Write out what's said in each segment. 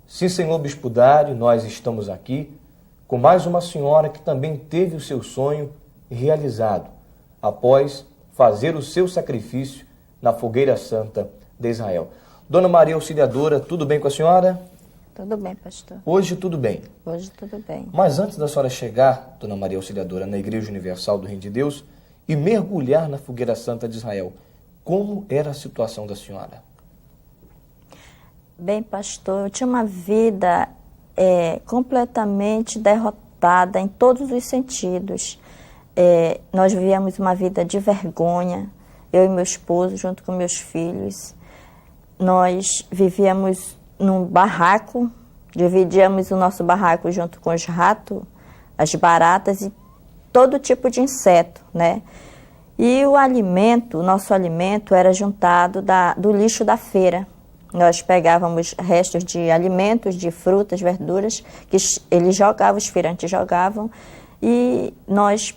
Sim, senhor Bispo Dário, nós estamos aqui com mais uma senhora que também teve o seu sonho realizado após fazer o seu sacrifício na Fogueira Santa de Israel. Dona Maria Auxiliadora, tudo bem com a senhora? Tudo bem, pastor. Hoje tudo bem. Hoje tudo bem. Mas antes da senhora chegar, Dona Maria Auxiliadora, na Igreja Universal do Reino de Deus e mergulhar na Fogueira Santa de Israel, como era a situação da senhora? Bem, pastor, eu tinha uma vida completamente derrotada em todos os sentidos. Nós vivíamos uma vida de vergonha, eu e meu esposo, junto com meus filhos. Nós vivíamos num barraco, dividíamos o nosso barraco junto com os ratos, as baratas e todo tipo de inseto, né? E o nosso alimento era juntado do lixo da feira. Nós pegávamos restos de alimentos, de frutas, verduras, que eles jogavam, os feirantes jogavam, e nós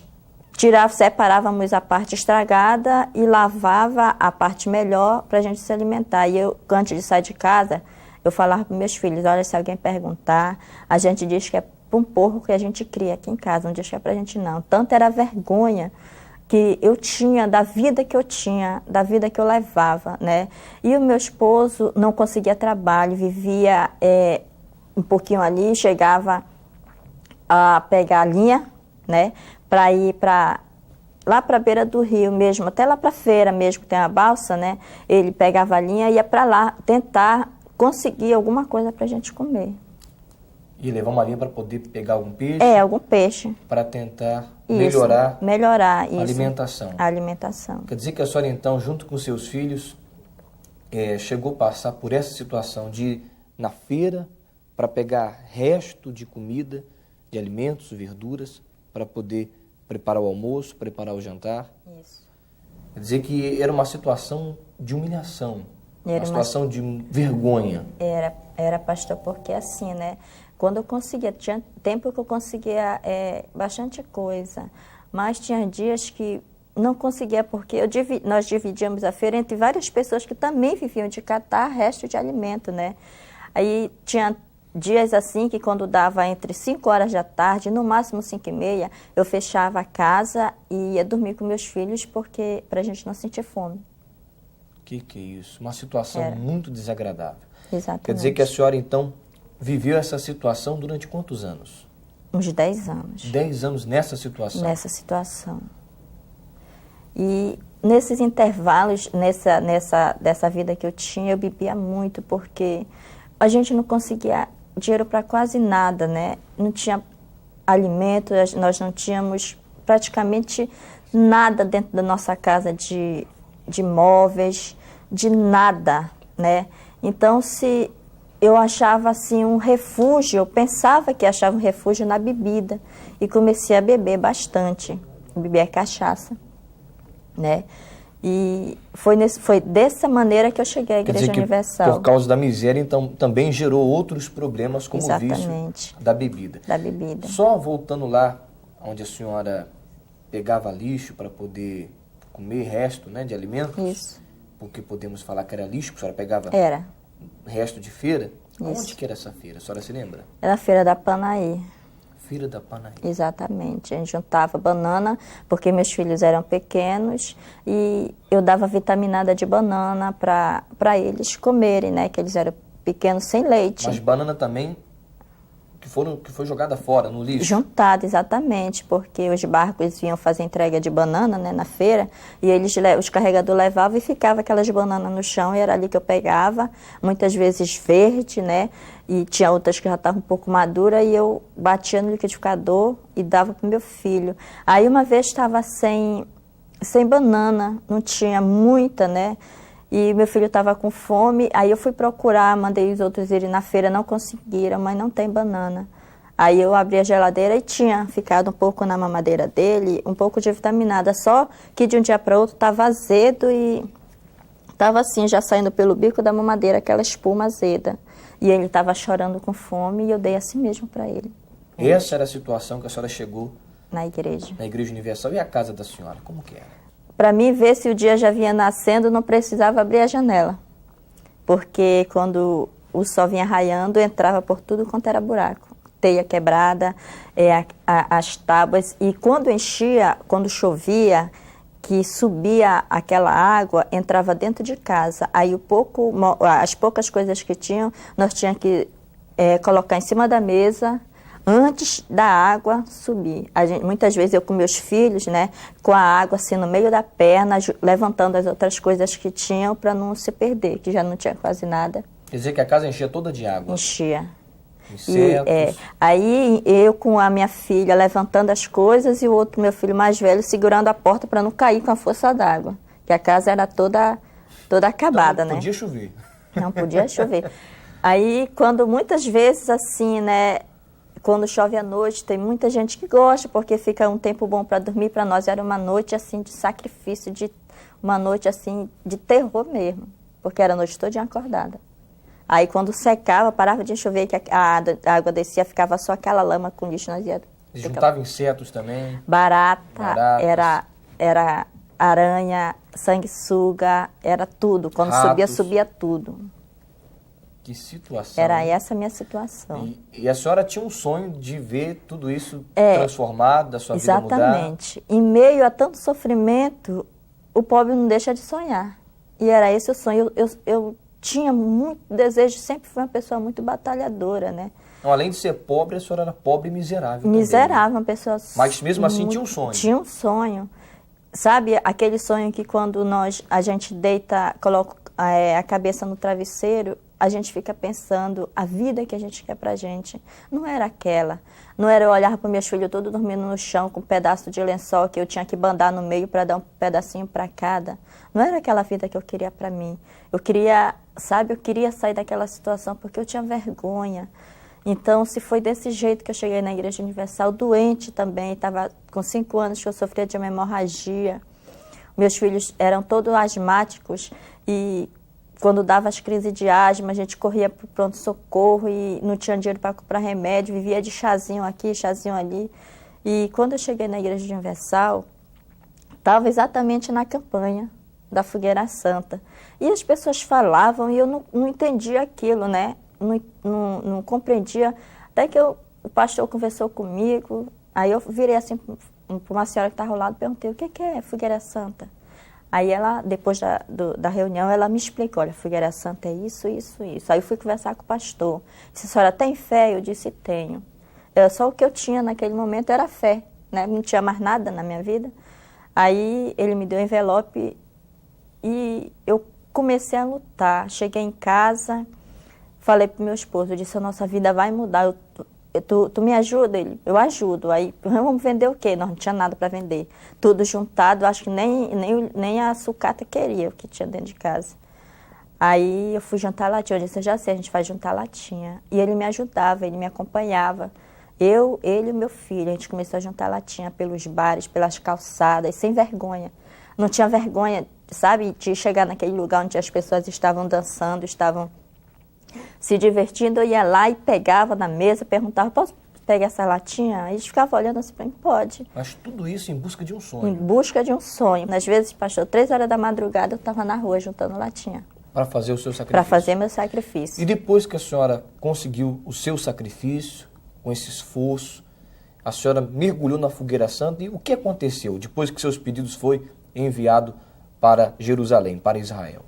separávamos a parte estragada e lavava a parte melhor para a gente se alimentar. E eu, antes de sair de casa, eu falava para meus filhos, olha, se alguém perguntar, a gente diz que é para um porco que a gente cria aqui em casa, não diz que é para a gente não. Tanto era a vergonha que eu tinha, da vida que eu tinha, da vida que eu levava, né? E o meu esposo não conseguia trabalho, vivia um pouquinho ali, chegava a pegar a linha, né? Para ir lá para a beira do rio mesmo, até lá para a feira mesmo, que tem a balsa, né? Ele pegava a linha e ia para lá tentar conseguir alguma coisa para a gente comer. E levar uma linha para poder pegar algum peixe? Algum peixe. Para tentar melhorar a alimentação. A alimentação. Quer dizer que a senhora, então, junto com seus filhos, chegou a passar por essa situação de ir na feira para pegar resto de comida, de alimentos, verduras, para poder preparar o almoço, preparar o jantar? Isso. Quer dizer que era uma situação de humilhação, uma situação de vergonha. Era, pastor, porque assim, né? Quando eu conseguia, tinha tempo que eu conseguia bastante coisa, mas tinha dias que não conseguia, porque nós dividíamos a feira entre várias pessoas que também viviam de catar resto de alimento, né? Aí tinha dias assim que quando dava entre 5 horas da tarde, no máximo 5h30, eu fechava a casa e ia dormir com meus filhos, porque para a gente não sentir fome. Que é isso? Uma situação muito desagradável. Exatamente. Quer dizer que a senhora, então, viveu essa situação durante quantos anos? Uns 10 anos. 10 anos nessa situação? Nessa situação. E nesses intervalos, dessa vida que eu tinha, eu bebia muito, porque a gente não conseguia dinheiro para quase nada, né? Não tinha alimento, nós não tínhamos praticamente nada dentro da nossa casa de móveis, de nada, né? Então, se eu achava assim um refúgio, eu pensava que achava um refúgio na bebida e comecei a beber bastante, beber cachaça, né? E foi dessa maneira que eu cheguei à Igreja Universal. Por causa da miséria, então, também gerou outros problemas como o vício da bebida. Da bebida. Só voltando lá onde a senhora pegava lixo para poder comer resto, né, de alimentos. Isso. Porque podemos falar que era lixo, que a senhora pegava resto de feira. Isso. Onde que era essa feira? A senhora se lembra? Era a Feira da Panaí. Feira da Panaí. Exatamente. A gente juntava banana, porque meus filhos eram pequenos, e eu dava vitaminada de banana para eles comerem, né? Que eles eram pequenos sem leite. Mas banana também que foi jogada fora, no lixo? Juntada, exatamente, porque os barcos vinham fazer entrega de banana, né, na feira, e os carregadores levavam e ficava aquelas bananas no chão, e era ali que eu pegava, muitas vezes verde, né, e tinha outras que já estavam um pouco maduras, e eu batia no liquidificador e dava para o meu filho. Aí uma vez estava sem banana, não tinha muita, né, e meu filho estava com fome, aí eu fui procurar, mandei os outros irem na feira, não conseguiram, mas não tem banana. Aí eu abri a geladeira e tinha ficado um pouco na mamadeira dele, um pouco de vitaminada, só que de um dia para outro estava azedo e estava assim, já saindo pelo bico da mamadeira, aquela espuma azeda. E ele estava chorando com fome e eu dei assim mesmo para ele. Essa era a situação que a senhora chegou na igreja. Na Igreja Universal. E a casa da senhora, como que era? Para mim, ver se o dia já vinha nascendo, não precisava abrir a janela. Porque quando o sol vinha raiando, entrava por tudo quanto era buraco. Teia quebrada, as tábuas. E quando enchia, quando chovia, que subia aquela água, entrava dentro de casa. Aí as poucas coisas que tinham, nós tínhamos que colocar em cima da mesa antes da água subir. Muitas vezes eu com meus filhos, né, com a água assim no meio da perna, levantando as outras coisas que tinham para não se perder, que já não tinha quase nada. Quer dizer que a casa enchia toda de água? Enchia. Insetos. Aí eu com a minha filha levantando as coisas e o outro, meu filho mais velho, segurando a porta para não cair com a força d'água. Que a casa era toda acabada, então, não né? podia chover. Não podia chover. Aí, quando muitas vezes, assim, né, quando chove à noite, tem muita gente que gosta, porque fica um tempo bom para dormir. Para nós era uma noite, assim, de sacrifício, uma noite, assim, de terror mesmo, porque era a noite toda acordada. Aí, quando secava, parava de chover, que a água descia, ficava só aquela lama com lixo. Nós ia... Juntava insetos também? Barata, era aranha, sanguessuga, era tudo. Quando Ratos. subia tudo. Que situação. Era essa a minha situação. E a senhora tinha um sonho de ver tudo isso transformado, da sua vida mudar? Exatamente. Em meio a tanto sofrimento, o pobre não deixa de sonhar. E era esse o sonho. Eu tinha muito desejo, sempre fui uma pessoa muito batalhadora, né? Não, além de ser pobre, a senhora era pobre e miserável. Miserável, também. Uma pessoa... Mas mesmo assim tinha um sonho. Tinha um sonho. Sabe, aquele sonho que quando a gente deita, coloca a cabeça no travesseiro, a gente fica pensando a vida que a gente quer pra gente. Não era aquela. Não era eu olhar para meus filhos todos dormindo no chão com um pedaço de lençol que eu tinha que bandar no meio para dar um pedacinho para cada. Não era aquela vida que eu queria para mim. Eu queria sair daquela situação porque eu tinha vergonha. Então, se foi desse jeito que eu cheguei na Igreja Universal, doente também, estava com 5 anos que eu sofria de uma hemorragia. Meus filhos eram todos asmáticos e quando dava as crises de asma, a gente corria para o pronto-socorro e não tinha dinheiro para comprar remédio, vivia de chazinho aqui, chazinho ali. E quando eu cheguei na Igreja Universal, estava exatamente na campanha da Fogueira Santa. E as pessoas falavam e eu não entendia aquilo, né? Não compreendia. Até que o pastor conversou comigo, aí eu virei assim para uma senhora que estava ao lado e perguntei, o que é Fogueira Santa? Aí ela, depois da reunião, ela me explicou, olha, Fogueira Santa é isso, isso, isso. Aí eu fui conversar com o pastor. Disse, a senhora tem fé? Eu disse, tenho. Só o que eu tinha naquele momento era fé, né? Não tinha mais nada na minha vida. Aí ele me deu um envelope e eu comecei a lutar. Cheguei em casa, falei para o meu esposo, eu disse, a nossa vida vai mudar, tu me ajuda? Ele, eu ajudo. Aí, vamos vender o quê? Nós não tinha nada para vender. Tudo juntado, acho que nem a sucata queria o que tinha dentro de casa. Aí eu fui juntar latinha, eu disse, eu já sei, a gente vai juntar latinha. E ele me ajudava, ele me acompanhava. Ele e meu filho, a gente começou a juntar latinha pelos bares, pelas calçadas, sem vergonha. Não tinha vergonha, sabe, de chegar naquele lugar onde as pessoas estavam dançando, estavam se divertindo. Eu ia lá e pegava na mesa, perguntava, posso pegar essa latinha? Aí eles ficavam olhando assim para mim, pode. Mas tudo isso em busca de um sonho. Em busca de um sonho. Às vezes, pastor, 3 horas da madrugada eu estava na rua juntando latinha. Para fazer o seu sacrifício. Para fazer meu sacrifício. E depois que a senhora conseguiu o seu sacrifício, com esse esforço, a senhora mergulhou na Fogueira Santa. E o que aconteceu depois que seus pedidos foi enviado para Jerusalém, para Israel?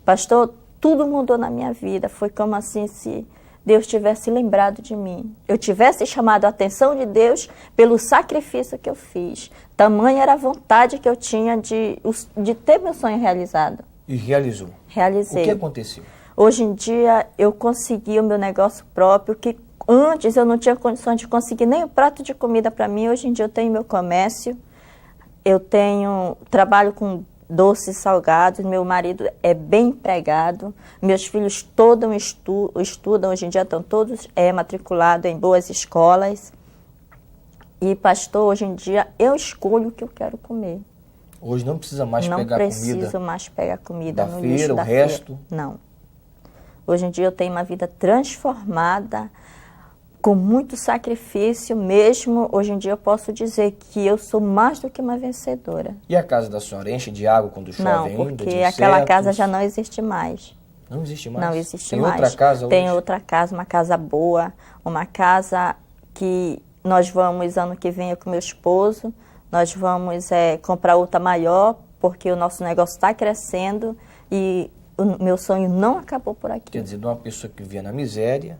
Pastor, tudo mudou na minha vida. Foi como assim se Deus tivesse lembrado de mim. Eu tivesse chamado a atenção de Deus pelo sacrifício que eu fiz. Tamanha era a vontade que eu tinha de ter meu sonho realizado. E realizou? Realizei. O que aconteceu? Hoje em dia eu consegui o meu negócio próprio, que antes eu não tinha condições de conseguir nem um prato de comida para mim. Hoje em dia eu tenho meu comércio, trabalho com doces salgados, meu marido é bem empregado, meus filhos todos estudam, hoje em dia estão todos matriculados em boas escolas. E pastor, hoje em dia eu escolho o que eu quero comer. Hoje não precisa mais pegar comida? Não preciso mais pegar comida da no feira, lixo da o resto? Feira. Não. Hoje em dia eu tenho uma vida transformada, com muito sacrifício mesmo. Hoje em dia eu posso dizer que eu sou mais do que uma vencedora. E a casa da senhora enche de água quando chove ainda? Não, porque aquela casa já não existe mais. Não existe mais? Não existe Tem mais. outra casa hoje? Tem outra casa, uma casa boa, uma casa que nós vamos, ano que vem, eu com meu esposo, nós vamos comprar outra maior, porque o nosso negócio está crescendo e o meu sonho não acabou por aqui. Quer dizer, de uma pessoa que vivia na miséria,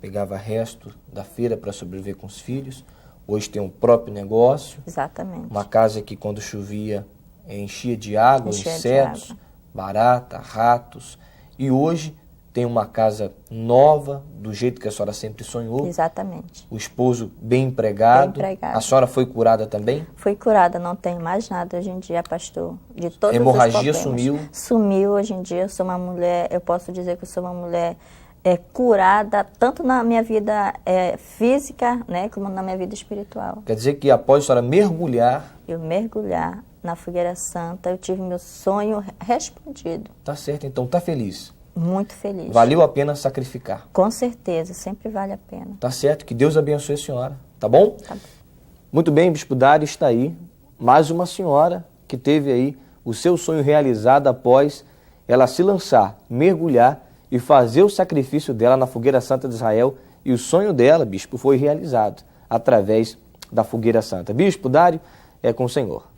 pegava resto da feira para sobreviver com os filhos, hoje tem um próprio negócio. Exatamente. Uma casa que quando chovia enchia de água, Enchia de insetos, água. barata, ratos. E hoje tem uma casa nova, do jeito que a senhora sempre sonhou. Exatamente. O esposo bem empregado. Bem empregado. A senhora foi curada também? Fui curada, não tenho mais nada hoje em dia, pastor. De todos Hemorragia os problemas. sumiu? Sumiu hoje em dia. Eu sou uma mulher, eu posso dizer que eu sou uma mulher curada, tanto na minha vida física, né, como na minha vida espiritual. Quer dizer que após a senhora mergulhar... Eu mergulhar na fogueira santa, eu tive meu sonho respondido. Tá certo, então tá feliz. Muito feliz. Valeu a pena sacrificar. Com certeza, sempre vale a pena. Tá certo, que Deus abençoe a senhora, tá bom? Tá bom. Muito bem, Bispo Dário está aí, mais uma senhora que teve aí o seu sonho realizado após ela se lançar, mergulhar e fazer o sacrifício dela na Fogueira Santa de Israel, e o sonho dela, Bispo, foi realizado através da Fogueira Santa. Bispo Dário, é com o Senhor.